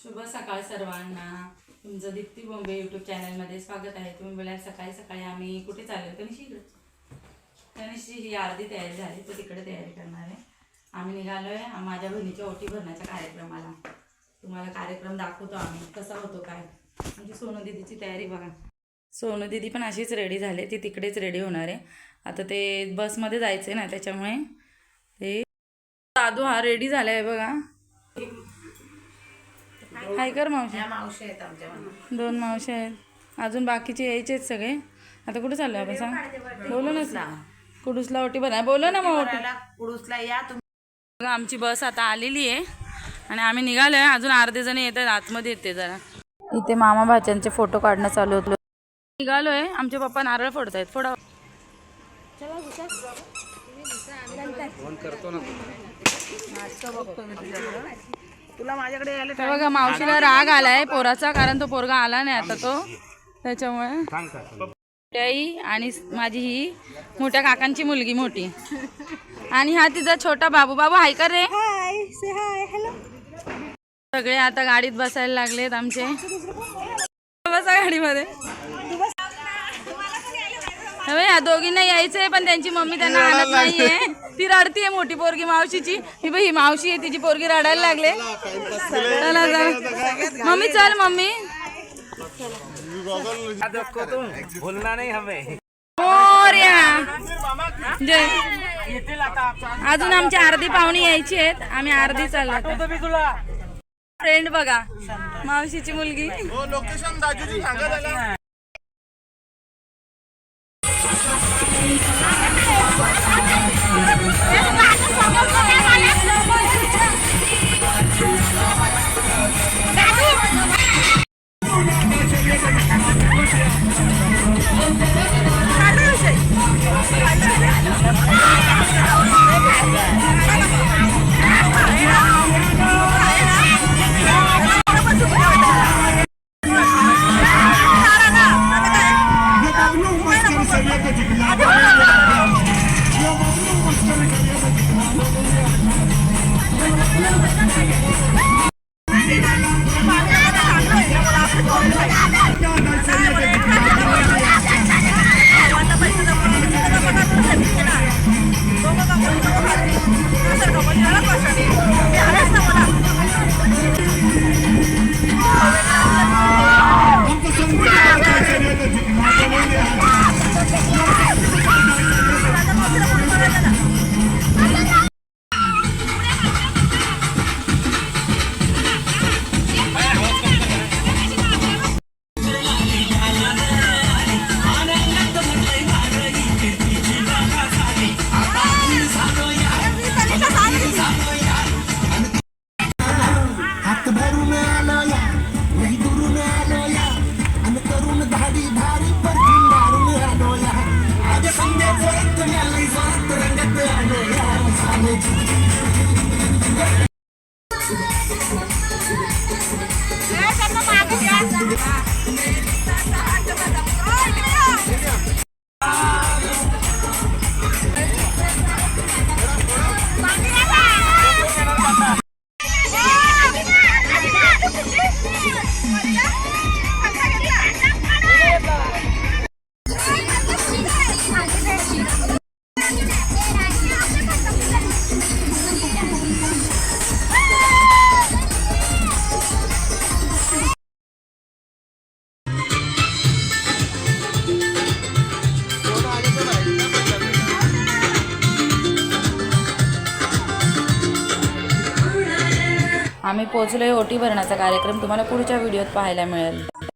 शुभ सकाळ सर्वांना. तुमचं दीप्ती बॉम्बे यूट्यूब चॅनलमध्ये स्वागत आहे. तुम्ही बोलाल सकाळी सकाळी आम्ही कुठे चाललो? तनिषची ही अर्धी तयारी झाली, तो तिकडे तयारी करणार आहे. आम्ही निघालोय माझ्या बहिणीच्या ओटी भरण्याच्या कार्यक्रमाला. तुम्हाला कार्यक्रम दाखवतो आम्ही कसा होतो काय. आमची सोनू दीदीची तयारी बघा. सोनू दीदी पण अशीच रेडी झाली, ती तिकडेच रेडी होणार आहे. आता ते बसमध्ये जायचं ना, त्याच्यामुळे ते दादू हा रेडी झाला आहे बघा. हाय कर मावशी. मावशी आहेत आमच्या, 2 मावशी आहेत, अजून बाकीचे यायचे आहेत सगळे. आता कुठे चाललो आपण सांग? बोलो ना, कुडूसला ओटी भराय बोलो ना. मग कुडूसला या तुम्ही. आमची बस आता आलेली आहे आणि आम्ही निघालोय. अजून अर्धे जण येतात, आतमध्ये येते जरा. इथे मामा भाच्यांचे फोटो काढणं चालू होतं. निघालोय. आमचे पप्पा नारळ फोडतायत. फोडा. तुला माझ्याकडे यायला बघा मावशीला राग आलाय पोराचा, कारण तो पोरगा आला नाही आता तो, त्याच्यामुळे. आई आणि माझी ही मोठ्या काकांची मुलगी मोठी, आणि हा तिचा छोटा बाबू. बाबू हाय कर रे. सगळे आता गाडीत बसायला लागलेत आमचे. बसा गाडीमध्ये. या दोघींना यायचंय, पण त्यांची मम्मी त्यांना आणत नाहीये. ती रडतीये मोठी पोरगी मावशीची. ही मावशी आहे, तिची पोरगी रडायला लागले. चला चला मम्मी, चल मम्मी. बोलना नहीं हमें. अजून आमची अर्धी पाहुणी यायची आहेत, आम्ही अर्धी चाललो. फ्रेंड बघा, मावशीची मुलगी. लोकेशन दाजूजी सांगा त्याला. आम्ही पोहोचलोय. ओटी भरण्याचा कार्यक्रम तुम्हाला पुढच्या व्हिडिओत पाहायला मिळेल.